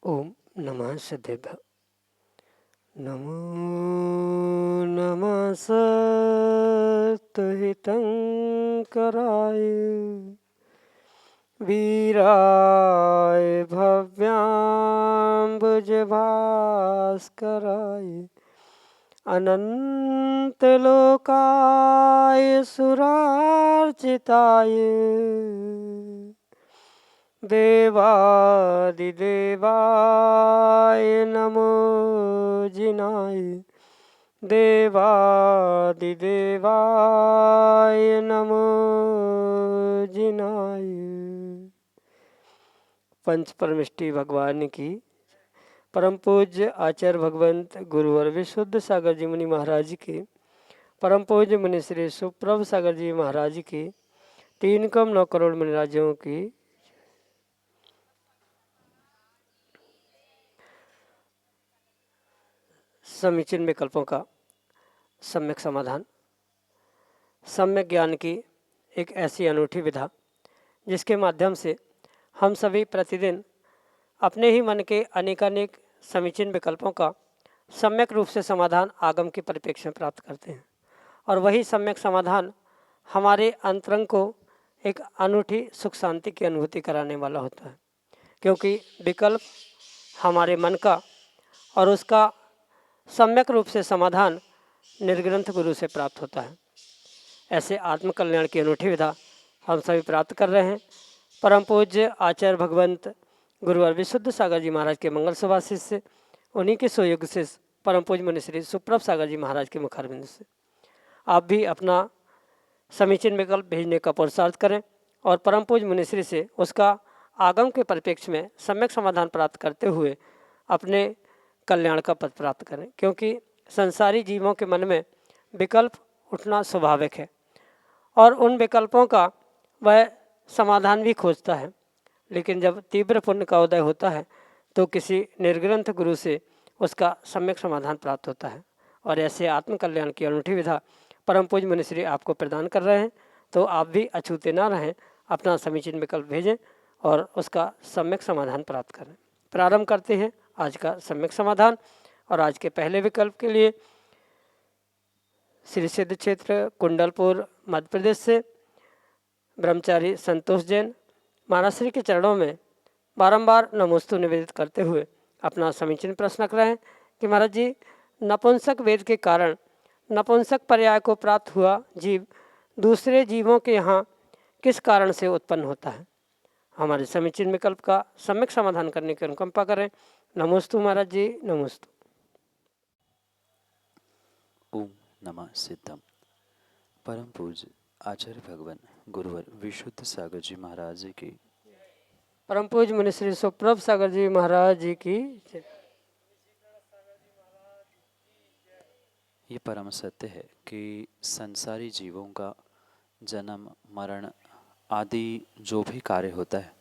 ओम नमः सिद्धेभ्य। नमो नमः सत्तहितंकराय वीराय भव्याम्बुजभास्कराय अनन्तलोकाय सुरार्चिताय देवादिदेवाय नमो जिनाय देवादिदेवाय नमो जिनाय। पंच परमिष्टि भगवान की परम पूज्य आचार्य भगवंत गुरुवर विशुद्ध सागर जी मुनि महाराज की परम पूज्य मुनि श्री सुप्रभ सागर जी महाराज की 3 करोड़ मुनि राज्यों की समीचीन विकल्पों का सम्यक समाधान। सम्यक ज्ञान की एक ऐसी अनूठी विधा जिसके माध्यम से हम सभी प्रतिदिन अपने ही मन के अनेकानेक समीचीन विकल्पों का सम्यक रूप से समाधान आगम के परिप्रेक्ष्य में प्राप्त करते हैं, और वही सम्यक समाधान हमारे अंतरंग को एक अनूठी सुख शांति की अनुभूति कराने वाला होता है, क्योंकि विकल्प हमारे मन का और उसका सम्यक रूप से समाधान निर्ग्रंथ गुरु से प्राप्त होता है। ऐसे आत्मकल्याण की अनूठी विधा हम सभी प्राप्त कर रहे हैं। परम पूज्य आचार्य भगवंत गुरुवर विशुद्ध सागर जी महाराज के मंगल सुभाषिष से, उन्हीं के सुयोग से परम पूज्य मुनि श्री सुप्रभ सागर जी महाराज के मुखारबिंद से आप भी अपना समीचीन विकल्प भेजने का पुरुषार्थ करें और परम पूज्य मुनि श्री से उसका आगम के परिप्रेक्ष्य में सम्यक समाधान प्राप्त करते हुए अपने कल्याण का पद प्राप्त करें, क्योंकि संसारी जीवों के मन में विकल्प उठना स्वाभाविक है और उन विकल्पों का वह समाधान भी खोजता है, लेकिन जब तीव्र पुण्य का उदय होता है तो किसी निर्ग्रंथ गुरु से उसका सम्यक समाधान प्राप्त होता है। और ऐसे आत्मकल्याण की अनूठी विधा परम पूज्य मुनि श्री आपको प्रदान कर रहे हैं, तो आप भी अछूते ना रहें, अपना समीचीन विकल्प भेजें और उसका सम्यक समाधान प्राप्त करें। प्रारंभ करते हैं आज का सम्यक समाधान। और आज के पहले विकल्प के लिए श्री सिद्ध क्षेत्र कुंडलपुर मध्य प्रदेश से ब्रह्मचारी संतोष जैन महाराज श्री के चरणों में बारंबार नमोस्तु निवेदित करते हुए अपना समीचीन प्रश्न कर रहे हैं कि महाराज जी, नपुंसक वेद के कारण नपुंसक पर्याय को प्राप्त हुआ जीव दूसरे जीवों के यहाँ किस कारण से उत्पन्न होता है। हमारे समीचीन विकल्प का सम्यक समाधान करने की अनुकंपा करें। नमोस्तु महाराज जी, नमोस्तु। ओम नमः सिद्धम। परम पूज्य आचार्य भगवान गुरुवर विशुद्ध सागर जी महाराज जी की, परम पूज्य मुनि श्री सुप्रभ सागर जी महाराज जी की। ये परम सत्य है कि संसारी जीवों का जन्म मरण आदि जो भी कार्य होता है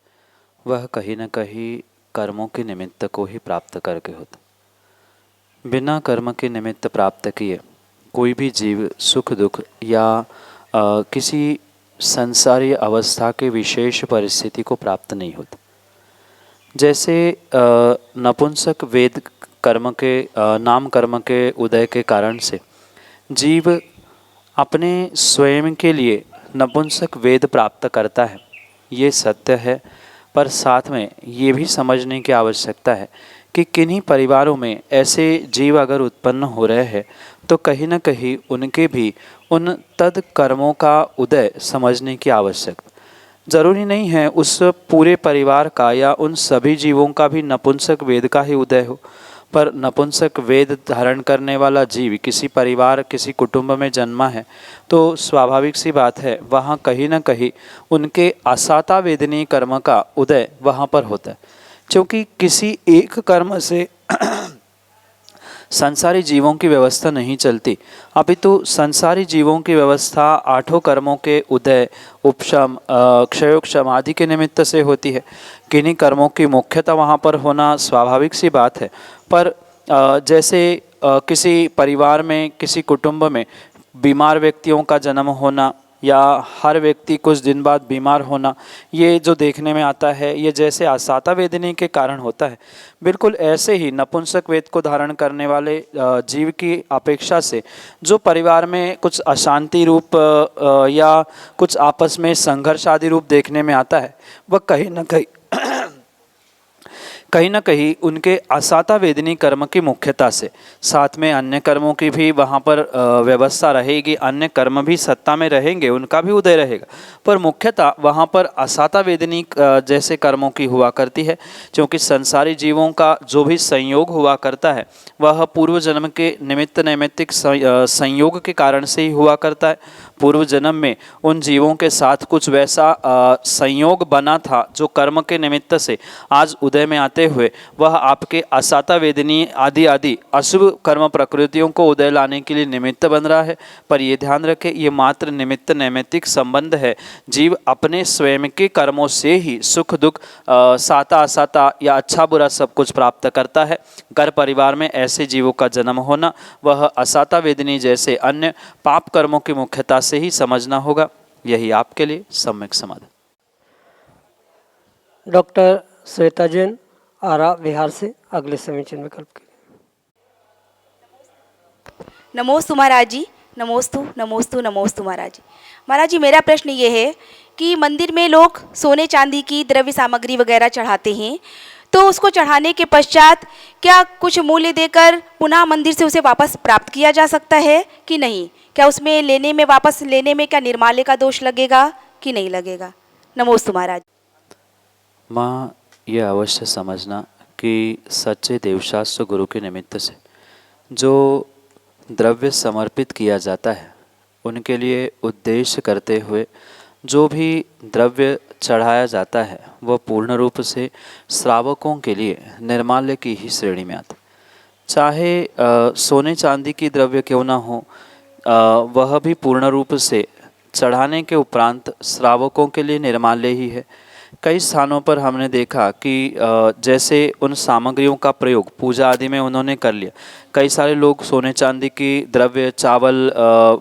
वह कहीं न कहीं कर्मों के निमित्त को ही प्राप्त करके होता। बिना कर्म के निमित्त प्राप्त किए कोई भी जीव सुख दुख या किसी संसारी अवस्था के विशेष परिस्थिति को प्राप्त नहीं होता। जैसे नपुंसक वेद कर्म के नाम कर्म के उदय के कारण से जीव अपने स्वयं के लिए नपुंसक वेद प्राप्त करता है, ये सत्य है। पर साथ में ये भी समझने की आवश्यकता है कि किन्हीं परिवारों में ऐसे जीव अगर उत्पन्न हो रहे हैं तो कहीं न कहीं उनके भी उन तद कर्मों का उदय समझने की आवश्यकता। जरूरी नहीं है उस पूरे परिवार का या उन सभी जीवों का भी नपुंसक वेद का ही उदय हो, पर नपुंसक वेद धारण करने वाला जीव किसी परिवार किसी कुटुंब में जन्मा है तो स्वाभाविक सी बात है वहाँ कहीं न कहीं उनके असाता वेदनीय कर्म का उदय वहाँ पर होता है। क्योंकि किसी एक कर्म से संसारी जीवों की व्यवस्था नहीं चलती, अपितु संसारी जीवों की व्यवस्था आठों कर्मों के उदय, उपशम, क्षयोक्षम आदि के निमित्त से होती है। किन्हीं कर्मों की मुख्यता वहाँ पर होना स्वाभाविक सी बात है। पर जैसे किसी परिवार में किसी कुटुंब में बीमार व्यक्तियों का जन्म होना या हर व्यक्ति कुछ दिन बाद बीमार होना, ये जो देखने में आता है, ये जैसे आसाता वेदनी के कारण होता है, बिल्कुल ऐसे ही नपुंसक वेद को धारण करने वाले जीव की अपेक्षा से जो परिवार में कुछ अशांति रूप या कुछ आपस में संघर्ष आदि रूप देखने में आता है, वह कहीं न कहीं उनके असाता वेदनी कर्म की मुख्यता से, साथ में अन्य कर्मों की भी वहाँ पर व्यवस्था रहेगी, अन्य कर्म भी सत्ता में रहेंगे, उनका भी उदय रहेगा, पर मुख्यतः वहाँ पर असाता वेदनी जैसे कर्मों की हुआ करती है। क्योंकि संसारी जीवों का जो भी संयोग हुआ करता है वह पूर्व जन्म के निमित्त नैमित्तिक संयोग के कारण से ही हुआ करता है। पूर्व जन्म में उन जीवों के साथ कुछ वैसा संयोग बना था जो कर्म के निमित्त से आज उदय में आते हुए वह आपके असाता वेदनी आदि आदि अशुभ कर्म प्रकृतियों को उदय लाने के लिए निमित्त बन रहा है। पर ये ध्यान रखें, ये मात्र निमित्त नैमित्तिक संबंध है। जीव अपने स्वयं के कर्मों से ही सुख दुख साता असाता या अच्छा बुरा सब कुछ प्राप्त करता है। घर परिवार में ऐसे जीवों का जन्म होना वह असाता वेदनी जैसे अन्य पाप कर्मों की मुख्यता से ही समझना होगा। यही आपके लिए सम्यक समाधान। डॉक्टर श्वेता जैन, आरा बिहार से, अगले समीचीन विकल्प के लिए। नमोस्तु महाराज जी, नमोस्तु नमोस्तु नमोस्तु महाराज जी। महाराज जी, मेरा प्रश्न ये है कि मंदिर में लोग सोने चांदी की द्रव्य सामग्री वगैरह चढ़ाते हैं, तो उसको चढ़ाने के पश्चात क्या कुछ मूल्य देकर पुनः मंदिर से उसे वापस प्राप्त किया जा सकता है कि नहीं? क्या उसमें वापस लेने में क्या निर्माल्य का दोष लगेगा कि नहीं लगेगा? नमोस्तु महाराज। माँ, यह अवश्य समझना कि सच्चे देवशास्त्र गुरु के निमित्त से जो द्रव्य समर्पित किया जाता है उनके लिए उद्देश्य करते हुए जो भी द्रव्य चढ़ाया जाता है वह पूर्ण रूप से श्रावकों के लिए निर्माल्य की ही श्रेणी में आता है। चाहे सोने चांदी की द्रव्य क्यों ना हो, वह भी पूर्ण रूप से चढ़ाने के उपरांत श्रावकों के लिए निर्माल्य ही है। कई स्थानों पर हमने देखा कि जैसे उन सामग्रियों का प्रयोग पूजा आदि में उन्होंने कर लिया। कई सारे लोग सोने चांदी की द्रव्य, चावल,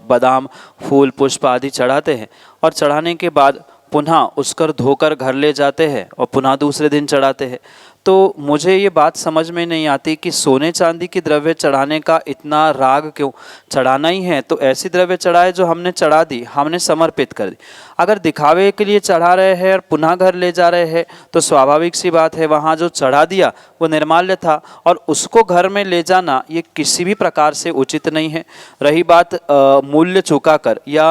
बादाम, फूल, पुष्प आदि चढ़ाते हैं और चढ़ाने के बाद पुनः उसकर धोकर घर ले जाते हैं और पुनः दूसरे दिन चढ़ाते हैं। तो मुझे ये बात समझ में नहीं आती कि सोने चांदी की द्रव्य चढ़ाने का इतना राग क्यों। चढ़ाना ही है तो ऐसी द्रव्य चढ़ाए जो हमने चढ़ा दी, हमने समर्पित कर दी। अगर दिखावे के लिए चढ़ा रहे हैं और पुनः घर ले जा रहे हैं तो स्वाभाविक सी बात है वहाँ जो चढ़ा दिया वो निर्माल्य था और उसको घर में ले जाना ये किसी भी प्रकार से उचित नहीं है। रही बात मूल्य चुका कर या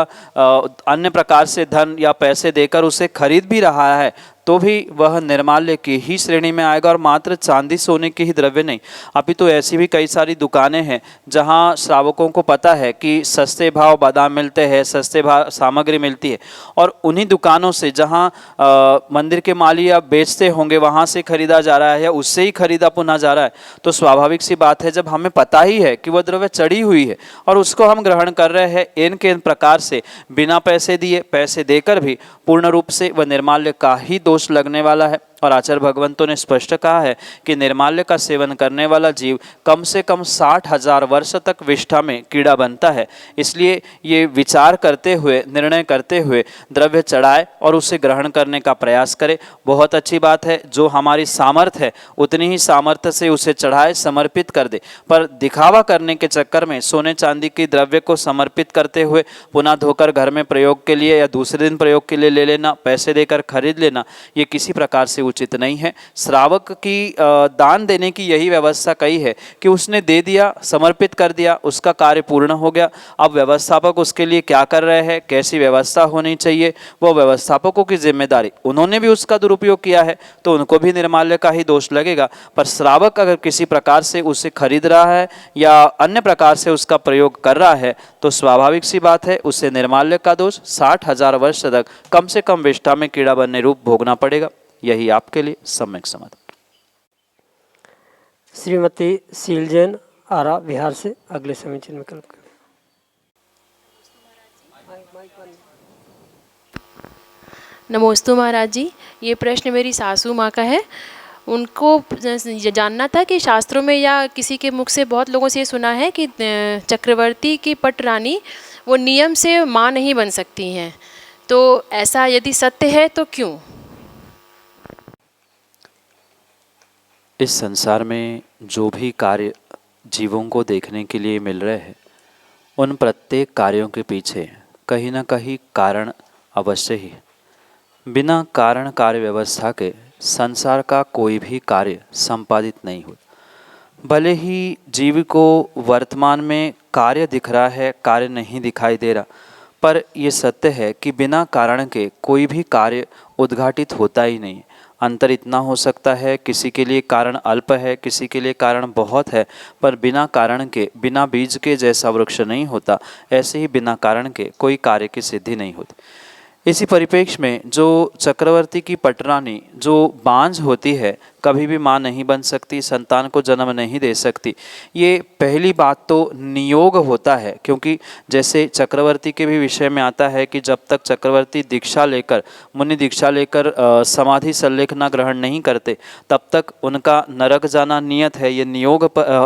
अन्य प्रकार से धन या पैसे देकर उसे खरीद भी रहा है तो भी वह निर्माल्य की ही श्रेणी में आएगा और मात्र चांदी सोने की ही द्रव्य नहीं। अभी तो ऐसी भी कई सारी दुकानें हैं जहां श्रावकों को पता है कि सस्ते भाव बादाम मिलते हैं, सस्ते भाव सामग्री मिलती है और उन्हीं दुकानों से जहां मंदिर के माली या बेचते होंगे वहां से खरीदा जा रहा है या उससे ही खरीदा पुनः जा रहा है। तो स्वाभाविक सी बात है जब हमें पता ही है कि वह द्रव्य चढ़ी हुई है और उसको हम ग्रहण कर रहे हैं इन के प्रकार से बिना पैसे दिए, पैसे देकर भी पूर्ण रूप से वह निर्माल्य का ही दोष लगने वाला है। और आचार्य भगवंतों ने स्पष्ट कहा है कि निर्माल्य का सेवन करने वाला जीव कम से कम 60,000 वर्ष तक विष्ठा में कीड़ा बनता है। इसलिए ये विचार करते हुए, निर्णय करते हुए द्रव्य चढ़ाए और उसे ग्रहण करने का प्रयास करे। बहुत अच्छी बात है, जो हमारी सामर्थ्य है उतनी ही सामर्थ्य से उसे चढ़ाए, समर्पित कर दे। पर दिखावा करने के चक्कर में सोने चांदी की द्रव्य को समर्पित करते हुए पुनः धोकर घर में प्रयोग के लिए या दूसरे दिन प्रयोग के लिए ले लेना, पैसे देकर खरीद लेना, ये किसी प्रकार से उचित नहीं है। श्रावक की दान देने की यही व्यवस्था कही है कि उसने दे दिया, समर्पित कर दिया, उसका कार्य पूर्ण हो गया। अब व्यवस्थापक उसके लिए क्या कर रहे हैं, कैसी व्यवस्था होनी चाहिए, वो व्यवस्थापकों की जिम्मेदारी। उन्होंने भी उसका दुरुपयोग किया है तो उनको भी निर्माल्य का ही दोष लगेगा। पर श्रावक अगर किसी प्रकार से उसे खरीद रहा है या अन्य प्रकार से उसका प्रयोग कर रहा है तो स्वाभाविक सी बात है उसे निर्माल्य का दोष 60,000 वर्ष तक कम से कम विष्ठा में कीड़ा बनने रूप भोगना पड़ेगा। यही आपके लिए सम्यक समाधान। श्रीमती शील जैन आरा बिहार से अगले समीचीन विकल्प का। नमोस्तु महाराज जी, ये प्रश्न मेरी सासू माँ का है। उनको जानना था कि शास्त्रों में या किसी के मुख से बहुत लोगों से ये सुना है कि चक्रवर्ती की पट रानी वो नियम से माँ नहीं बन सकती हैं, तो ऐसा यदि सत्य है तो क्यों? इस संसार में जो भी कार्य जीवों को देखने के लिए मिल रहे हैं उन प्रत्येक कार्यों के पीछे कहीं ना कहीं कारण अवश्य ही। बिना कारण कार्य व्यवस्था के संसार का कोई भी कार्य संपादित नहीं होता। भले ही जीव को वर्तमान में कार्य दिख रहा है, कार्य नहीं दिखाई दे रहा, पर यह सत्य है कि बिना कारण के कोई भी कार्य उद्घाटित होता ही नहीं। अंतर इतना हो सकता है किसी के लिए कारण अल्प है, किसी के लिए कारण बहुत है, पर बिना कारण के, बिना बीज के जैसा वृक्ष नहीं होता, ऐसे ही बिना कारण के कोई कार्य की सिद्धि नहीं होती। इसी परिप्रेक्ष्य में जो चक्रवर्ती की पटरानी जो बांझ होती है कभी भी माँ नहीं बन सकती, संतान को जन्म नहीं दे सकती। ये पहली बात तो नियोग होता है, क्योंकि जैसे चक्रवर्ती के भी विषय में आता है कि जब तक चक्रवर्ती दीक्षा लेकर, मुनि दीक्षा लेकर समाधि सल्लेखना ग्रहण नहीं करते तब तक उनका नरक जाना नियत है। ये नियोग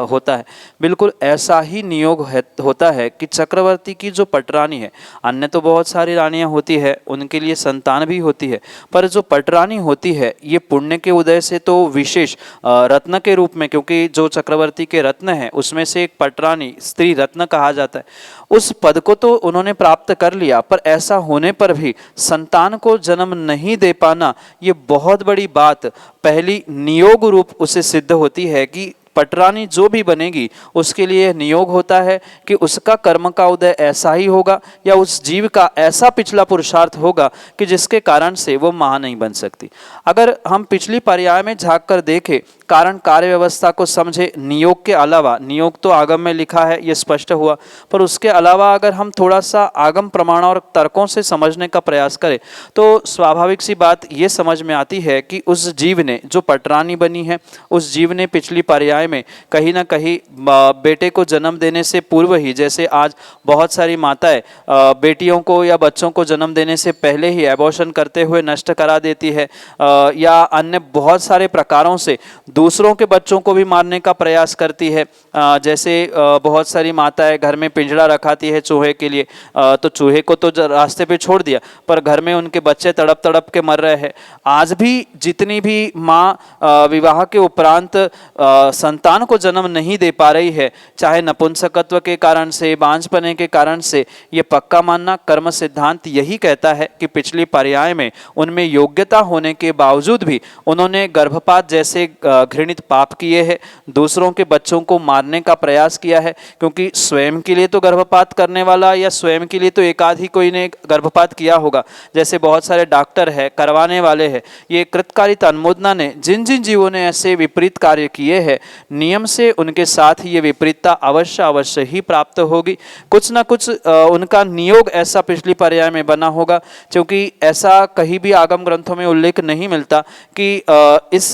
होता है। बिल्कुल ऐसा ही नियोग होता है कि चक्रवर्ती की जो पटरानी है, अन्य तो बहुत सारी रानियाँ होती है, उनके लिए संतान भी होती है, पर जो पटरानी होती है ये पुण्य के उदय से तो विशेष रत्न के रूप में, क्योंकि जो चक्रवर्ती के रत्न है उसमें से एक पटरानी स्त्री रत्न कहा जाता है, उस पद को तो उन्होंने प्राप्त कर लिया, पर ऐसा होने पर भी संतान को जन्म नहीं दे पाना ये बहुत बड़ी बात पहली नियोग रूप उसे सिद्ध होती है कि पटरानी जो भी बनेगी उसके लिए नियोग होता है कि उसका कर्म का उदय ऐसा ही होगा या उस जीव का ऐसा पिछला पुरुषार्थ होगा कि जिसके कारण से वो मां नहीं बन सकती। अगर हम पिछली पर्याय में झांक कर देखें, कारण कार्य व्यवस्था को समझे, नियोग के अलावा, नियोग तो आगम में लिखा है ये स्पष्ट हुआ, पर उसके अलावा अगर हम थोड़ा सा आगम प्रमाण और तर्कों से समझने का प्रयास करें तो स्वाभाविक सी बात ये समझ में आती है कि उस जीव ने, जो पटरानी बनी है, उस जीव ने पिछली पर्याय में कहीं ना कहीं बेटे को जन्म देने से पूर्व ही, जैसे आज बहुत सारी माताएं बेटियों को या बच्चों को जन्म देने से पहले ही एबॉर्शन करते हुए नष्ट करा देती है, या अन्य बहुत सारे प्रकारों से दूसरों के बच्चों को भी मारने का प्रयास करती है। जैसे बहुत सारी माताएं घर में पिंजड़ा रखाती है चूहे के लिए, तो चूहे को तो रास्ते पे छोड़ दिया, पर घर में उनके बच्चे तड़प तड़प के मर रहे हैं। आज भी जितनी भी माँ विवाह के उपरांत संतान को जन्म नहीं दे पा रही है, चाहे नपुंसकत्व के कारण से, बांझपने के कारण से, ये पक्का मानना कर्म सिद्धांत यही कहता है कि पिछली पर्याय में उनमें योग्यता होने के बावजूद भी उन्होंने गर्भपात जैसे घृणित पाप किए हैं, दूसरों के बच्चों को मारने का प्रयास किया है, क्योंकि स्वयं के लिए तो गर्भपात करने वाला या स्वयं के लिए तो एकाध ही कोई ने गर्भपात किया होगा। जैसे बहुत सारे डॉक्टर है, करवाने वाले हैं। ये कृतकारिता अनुमोदना ने जिन जिन जीवों ने ऐसे विपरीत कार्य किए हैं, नियम से उनके साथ ये विपरीतता अवश्य ही प्राप्त होगी। कुछ ना कुछ उनका नियोग ऐसा पिछली पर्याय में बना होगा, क्योंकि ऐसा कहीं भी आगम ग्रंथों में उल्लेख नहीं मिलता कि इस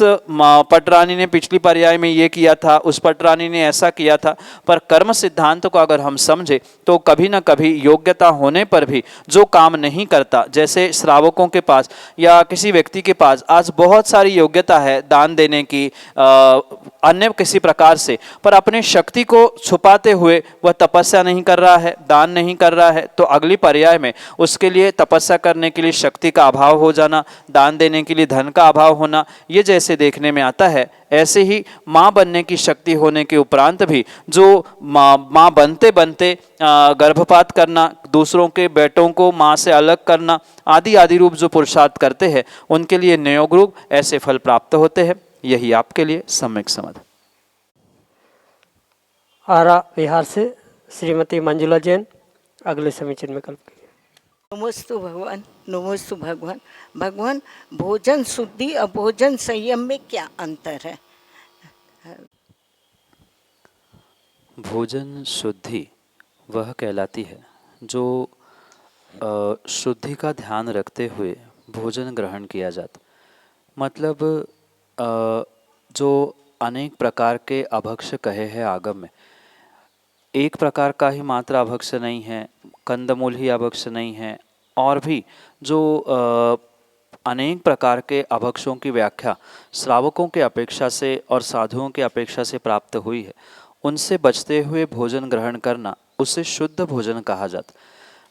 पटरानी ने पिछली पर्याय में ये किया था, उस पटरानी ने ऐसा किया था। पर कर्म सिद्धांत को अगर हम समझे तो कभी ना कभी योग्यता होने पर भी जो काम नहीं करता, जैसे श्रावकों के पास या किसी व्यक्ति के पास आज बहुत सारी योग्यता है दान देने की, अन्य किसी प्रकार से, पर अपने शक्ति को छुपाते हुए वह तपस्या नहीं कर रहा है, दान नहीं कर रहा है, तो अगली पर्याय में उसके लिए तपस्या करने के लिए शक्ति का अभाव हो जाना, दान देने के लिए धन का अभाव होना, ये जैसे देखने में आता है, ऐसे ही माँ बनने की शक्ति होने के उपरांत भी जो माँ बनते बनते गर्भपात करना, दूसरों के बेटों को माँ से अलग करना आदि आदि रूप जो पुरुषार्थ करते हैं उनके लिए न्योग रूप ऐसे फल प्राप्त होते हैं। यही आपके लिए सम्यक समाधान। आरा बिहार से श्रीमती मंजुला जैन अगले समीचीन में कल्प की। नमोस्तु भगवान, नमोस्तु भगवान। भगवान, भोजन शुद्धि और भोजन संयम में क्या अंतर है? भोजन शुद्धि वह कहलाती है जो शुद्धि का ध्यान रखते हुए भोजन ग्रहण किया जाता। मतलब जो अनेक प्रकार के अभक्ष कहे हैं आगम में, एक प्रकार का ही मात्र अभक्ष नहीं है, कंदमूल ही अभक्ष नहीं है, और भी जो अनेक प्रकार के अभक्षों की व्याख्या श्रावकों के अपेक्षा से और साधुओं के अपेक्षा से प्राप्त हुई है, उनसे बचते हुए भोजन ग्रहण करना उसे शुद्ध भोजन कहा जाता।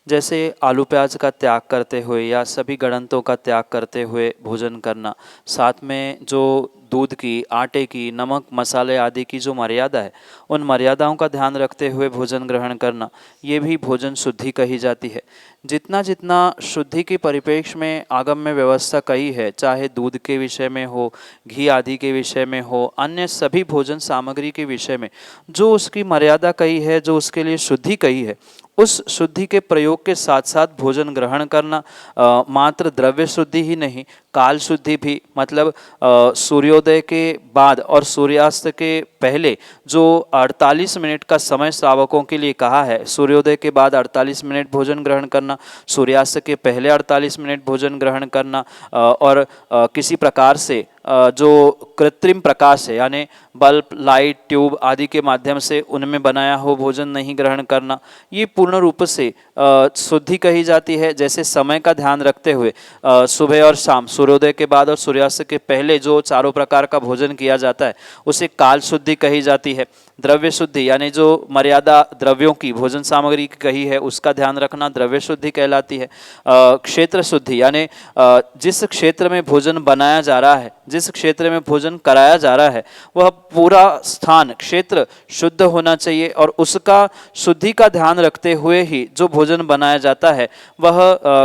जैसे आलू प्याज का त्याग करते हुए या सभी गड़ंतों का त्याग करते हुए भोजन करना, साथ में जो दूध की, आटे की, नमक मसाले आदि की जो मर्यादा है उन मर्यादाओं का ध्यान रखते हुए भोजन ग्रहण करना, ये भी भोजन शुद्धि कही जाती है। जितना जितना शुद्धि के परिप्रेक्ष्य में आगम में व्यवस्था कही है, चाहे दूध के विषय में हो, घी आदि के विषय में हो, अन्य सभी भोजन सामग्री के विषय में जो उसकी मर्यादा कही है, जो उसके लिए शुद्धि कही है, उस शुद्धि के प्रयोग के साथ साथ भोजन ग्रहण करना मात्र द्रव्य शुद्धि ही नहीं, काल शुद्धि भी। मतलब सूर्योदय के बाद और सूर्यास्त के पहले जो 48 मिनट का समय श्रावकों के लिए कहा है, सूर्योदय के बाद 48 मिनट भोजन ग्रहण करना, सूर्यास्त के पहले 48 मिनट भोजन ग्रहण करना, और किसी प्रकार से जो कृत्रिम प्रकाश है यानी बल्ब, लाइट, ट्यूब आदि के माध्यम से उनमें बनाया हो भोजन नहीं ग्रहण करना, ये पूर्ण रूप से शुद्धि कही जाती है। जैसे समय का ध्यान रखते हुए सुबह और शाम, सूर्योदय के बाद और सूर्यास्त के पहले जो चारों प्रकार का भोजन किया जाता है उसे काल शुद्धि कही जाती है। द्रव्य शुद्धि यानी जो मर्यादा द्रव्यों की, भोजन सामग्री की कही है उसका ध्यान रखना द्रव्य शुद्धि कहलाती है। क्षेत्र शुद्धि यानी जिस क्षेत्र में भोजन बनाया जा रहा है, जिस क्षेत्र में भोजन कराया जा रहा है, वह पूरा स्थान, क्षेत्र शुद्ध होना चाहिए और उसका शुद्धि का ध्यान रखते हुए ही जो भोजन बनाया जाता है वह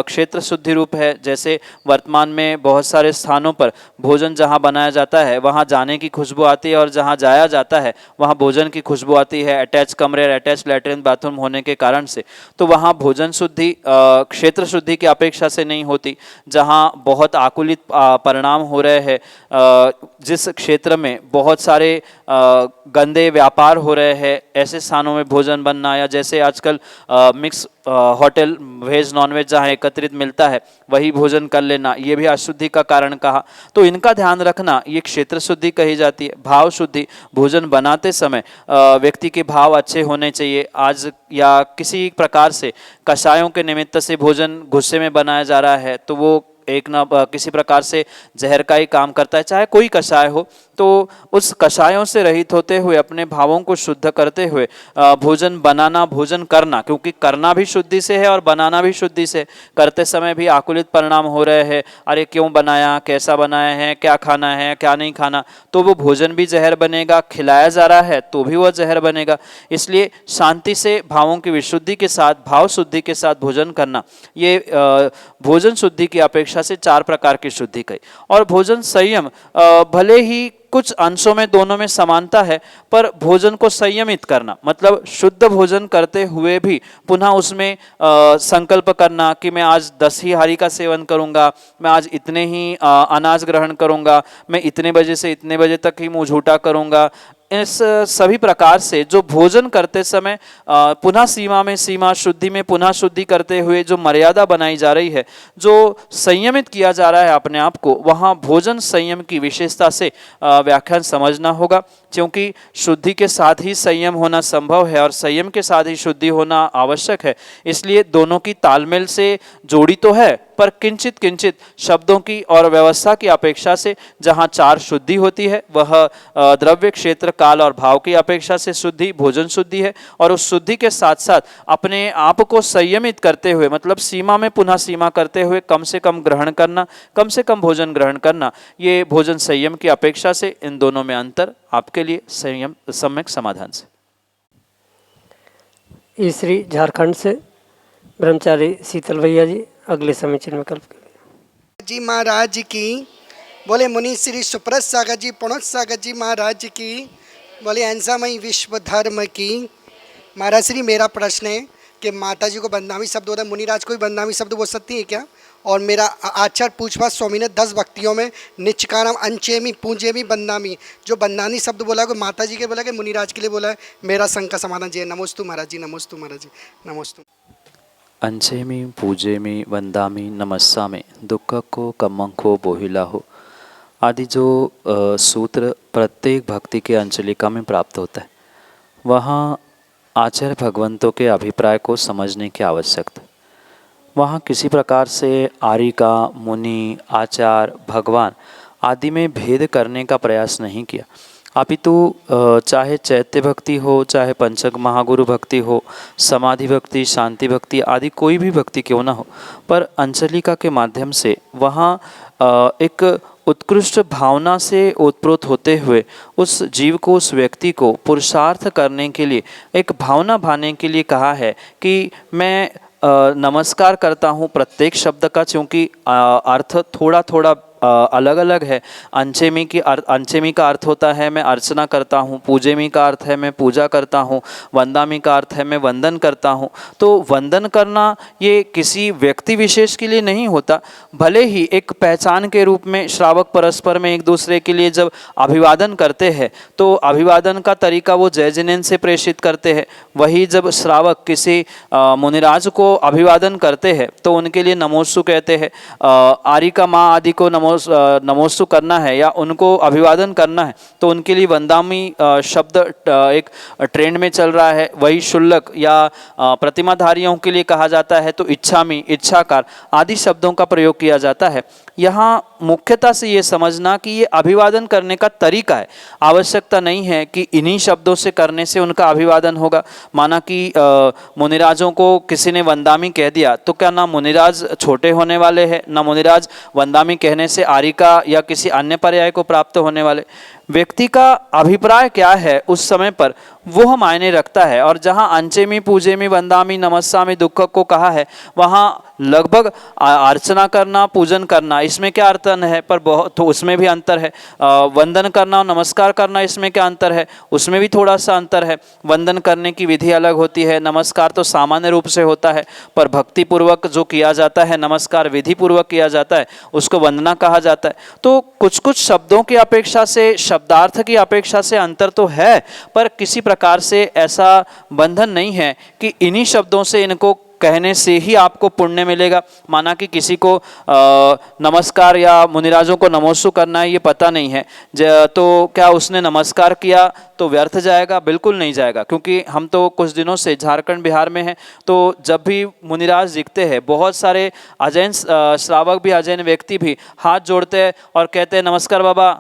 क्षेत्र शुद्धि रूप है। जैसे वर्तमान में बहुत सारे स्थानों पर भोजन जहाँ बनाया जाता है वहाँ जाने की खुशबू आती है और जहाँ जाया जाता है वहाँ भोजन की खुशबू आती है, अटैच कमरे, अटैच लैट्रिन बाथरूम होने के कारण से। तो वहाँ भोजन शुद्धि क्षेत्र शुद्धि की अपेक्षा से नहीं होती। जहाँ बहुत आकुलित परिणाम हो रहे हैं, जिस क्षेत्र में बहुत सारे गंदे व्यापार हो रहे हैं, ऐसे स्थानों में भोजन बनना, या जैसे आजकल mix hotel veg non veg जहाँ एकत्रित मिलता है वही भोजन कर लेना, ये भी अशुद्धि का कारण कहा। तो इनका ध्यान रखना ये क्षेत्र शुद्धि कही जाती है। भाव शुद्धि, भोजन बनाते समय व्यक्ति के भाव अच्छे होने चाहिए। आज या किसी प्रकार से कषायों के निमित्त से भोजन गुस्से में बनाया जा रहा है तो वो एक ना किसी प्रकार से जहर का ही काम करता है, चाहे कोई कषाय हो। तो उस कषायों से रहित होते हुए अपने भावों को शुद्ध करते हुए भोजन बनाना, भोजन करना, क्योंकि करना भी शुद्धि से है और बनाना भी शुद्धि से। करते समय भी आकुलित परिणाम हो रहे हैं, अरे क्यों बनाया, कैसा बनाया है, क्या खाना है, क्या नहीं खाना, तो वो भोजन भी जहर बनेगा। खिलाया जा रहा है तो भी वह जहर बनेगा। इसलिए शांति से भावों की विशुद्धि के साथ, भाव शुद्धि के साथ भोजन करना, ये भोजन शुद्धि की अपेक्षा से 4 प्रकार की शुद्धि कही। और भोजन संयम, भले ही कुछ अंशों में दोनों में समानता है, पर भोजन को संयमित करना मतलब शुद्ध भोजन करते हुए भी पुनः उसमें संकल्प करना कि मैं आज 10 ही हारी का सेवन करूंगा, मैं आज इतने ही अनाज ग्रहण करूंगा, मैं इतने बजे से इतने बजे तक ही मुंह झूठा करूंगा। इस सभी प्रकार से जो भोजन करते समय पुनः सीमा में सीमा, शुद्धि में पुनः शुद्धि करते हुए जो मर्यादा बनाई जा रही है, जो संयमित किया जा रहा है अपने आप को, वहाँ भोजन संयम की विशेषता से व्याख्यान समझना होगा। क्योंकि शुद्धि के साथ ही संयम होना संभव है और संयम के साथ ही शुद्धि होना आवश्यक है। इसलिए दोनों की तालमेल से जोड़ी तो है, पर किंचित किंचित शब्दों की और व्यवस्था की अपेक्षा से जहाँ 4 शुद्धि होती है वह द्रव्य, क्षेत्र, काल और भाव की अपेक्षा से शुद्धि भोजन शुद्धि है। और उस शुद्धि के साथ साथ अपने आप को संयमित करते हुए मतलब सीमा में पुनः सीमा करते हुए कम से कम ग्रहण करना, कम से कम भोजन ग्रहण करना, ये भोजन संयम की अपेक्षा से इन दोनों में अंतर आपके लिए संयम सम्यक समाधान से। ईश्री झारखंड से ब्रह्मचारी शीतल भैया जी अगले समय चिन्ह विकल्प के लिए। जी महाराज की बोले, मुनि श्री सुप्रत सागर जी पुणत सागर जी महाराज की बोले, अंसामयी विश्व धर्म की। महाराज श्री मेरा प्रश्न है कि माता जी को बंदामी शब्द होता है, मुनिराज को भी बंदामी शब्द बोल सकती है क्या? और मेरा आचार्य पूछपाछ स्वामी ने 10 भक्तियों में निचकारम अंचेमी पूंजेमी बंदामी, जो बंदानी शब्द बोला है माता जी के बोला कि मुनिराज के लिए बोला है। मेरा शंका समाधान जी। नमोस्तु महाराज जी, नमोस्तु महाराज जी, नमोस्तु। अंचेमी पूजेमी वंदामी नमस्सामी दुक्खको कम्मंको बोहिलाहो आदि जो सूत्र प्रत्येक भक्ति के अंजलिका में प्राप्त होता है, वहाँ आचार्य भगवंतों के अभिप्राय को समझने की आवश्यकता। वहाँ किसी प्रकार से आर्यिका, मुनि, आचार्य, भगवान आदि में भेद करने का प्रयास नहीं किया, अपितु चाहे चैत्य भक्ति हो, चाहे पंचक महागुरु भक्ति हो, समाधि भक्ति, शांति भक्ति आदि कोई भी भक्ति क्यों ना हो, पर अंचलिका के माध्यम से वहाँ एक उत्कृष्ट भावना से ओतप्रोत होते हुए उस जीव को, उस व्यक्ति को पुरुषार्थ करने के लिए, एक भावना भाने के लिए कहा है कि मैं नमस्कार करता हूँ प्रत्येक शब्द का, क्योंकि अर्थ थोड़ा थोड़ा अलग अलग है। अंचेमी का अर्थ होता है मैं अर्चना करता हूँ, पूजेमी का अर्थ है मैं पूजा करता हूँ, वंदामी का अर्थ है मैं वंदन करता हूँ। तो वंदन करना ये किसी व्यक्ति विशेष के लिए नहीं होता, भले ही एक पहचान के रूप में श्रावक परस्पर में एक दूसरे के लिए जब अभिवादन करते हैं तो अभिवादन का तरीका वो जय जिनेन से प्रेषित करते हैं। वही जब श्रावक किसी मुनिराज को अभिवादन करते हैं तो उनके लिए नमोस्तु कहते हैं। आर्यिका माँ आदि को नमोस्तु करना है या उनको अभिवादन करना है तो उनके लिए वंदामी शब्द एक ट्रेंड में चल रहा है। वही शुल्लक या प्रतिमाधारियों के लिए कहा जाता है तो इच्छामी, इच्छाकार आदि शब्दों का प्रयोग किया जाता है। यहाँ मुख्यतः से ये समझना कि ये अभिवादन करने का तरीका है, आवश्यकता नहीं है कि इन्हीं शब्दों से करने से उनका अभिवादन होगा। माना कि मुनिराजों को किसी ने वंदामी कह दिया तो क्या ना मुनिराज छोटे होने वाले हैं, ना मुनिराज वंदामी कहने से आर्यिका या किसी अन्य पर्याय को प्राप्त होने वाले। व्यक्ति का अभिप्राय क्या है उस समय पर वह मायने रखता है। और जहाँ अंचेमी पूजेमी वंदामी नमस्सामी दुक्ख को कहा है वहाँ लगभग अर्चना करना, पूजन करना, इसमें क्या अर्थ है, पर बहुत तो उसमें भी अंतर है। वंदन करना और नमस्कार करना इसमें क्या अंतर है, उसमें भी थोड़ा सा अंतर है। वंदन करने की विधि अलग होती है, नमस्कार तो सामान्य रूप से होता है, पर भक्ति पूर्वक जो किया जाता है, नमस्कार विधि पूर्वक किया जाता है, उसको वंदना कहा जाता है। तो कुछ कुछ शब्दों की अपेक्षा से, शब्दार्थ की अपेक्षा से अंतर तो है, पर किसी प्रकार से ऐसा बंधन नहीं है कि इन्हीं शब्दों से इनको कहने से ही आपको पुण्य मिलेगा। माना कि किसी को नमस्कार या मुनिराजों को नमोस्तु करना है ये पता नहीं है, तो क्या उसने नमस्कार किया तो व्यर्थ जाएगा? बिल्कुल नहीं जाएगा, क्योंकि हम तो कुछ दिनों से झारखंड बिहार में हैं, तो जब भी मुनिराज दिखते हैं बहुत सारे अजैन श्रावक भी, अजैन व्यक्ति भी हाथ जोड़ते हैं और कहते हैं नमस्कार बाबा,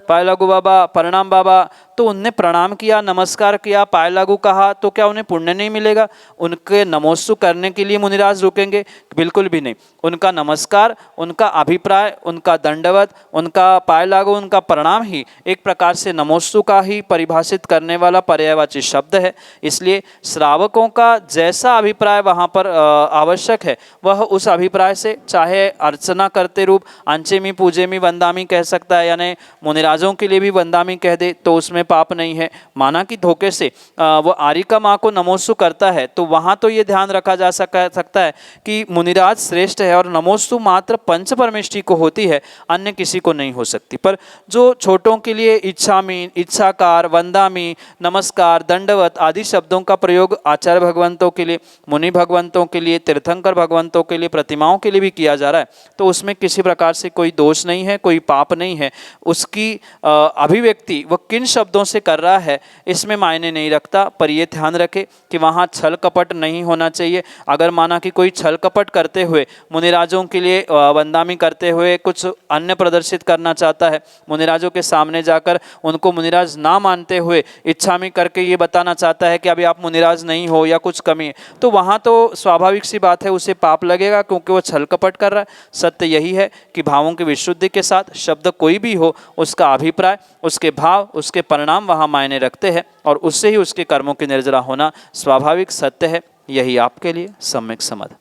पाय लागू बाबा, प्रणाम बाबा। तो उनने प्रणाम किया, नमस्कार किया, पाय लागू कहा, तो क्या उन्हें पुण्य नहीं मिलेगा? उनके नमोस्तु करने के लिए मुनिराज रुकेंगे? बिल्कुल भी नहीं। उनका नमस्कार, उनका अभिप्राय, उनका दंडवत, उनका पाय लागू, उनका प्रणाम ही एक प्रकार से नमोस्तु का ही परिभाषित करने वाला पर्यायवाची शब्द है। इसलिए श्रावकों का जैसा अभिप्राय वहाँ पर आवश्यक है वह उस अभिप्राय से, चाहे अर्चना करते रूप अंचेमी पूजेमी वंदामी कह सकता है, यानी मुनिराजों के लिए भी वंदामी कह दे तो उसमें पाप नहीं है। माना कि धोखे से वो आर्यिका माँ को नमोस्तु करता है तो वहाँ तो ये ध्यान रखा जा सकता है कि मुनिराज श्रेष्ठ है और नमोस्तु मात्र पंच परमेष्टि को होती है, अन्य किसी को नहीं हो सकती। पर जो छोटों के लिए इच्छामी, इच्छाकार, वंदामी, नमस्कार, दंडवत आदि शब्दों का प्रयोग आचार्य भगवंतों के लिए, मुनि भगवंतों के लिए, तीर्थंकर भगवंतों के लिए, प्रतिमाओं के लिए भी किया जा रहा है, तो उसमें किसी प्रकार से कोई दोष नहीं है, कोई पाप नहीं है। उसकी अभिव्यक्ति वह किन शब्दों से कर रहा है इसमें मायने नहीं रखता, पर यह ध्यान रखे कि वहाँ छल कपट नहीं होना चाहिए। अगर माना कि कोई छल कपट करते हुए मुनिराजों के लिए वंदामी करते हुए कुछ अन्य प्रदर्शित करना चाहता है, मुनिराजों के सामने जाकर उनको मुनिराज ना मानते हुए इच्छामी करके ये बताना चाहता है कि अभी आप मुनिराज नहीं हो या कुछ कमी है, तो वहाँ तो स्वाभाविक सी बात है उसे पाप लगेगा, क्योंकि वो छल कपट कर रहा है। सत्य यही है कि भावों की विशुद्धि के साथ शब्द कोई भी हो, उसका अभिप्राय, उसके भाव, उसके परिणाम वहाँ मायने रखते हैं और उससे ही उसके कर्मों की निर्जरा होना स्वाभाविक सत्य है। यही आपके लिए सम्यक समाधान।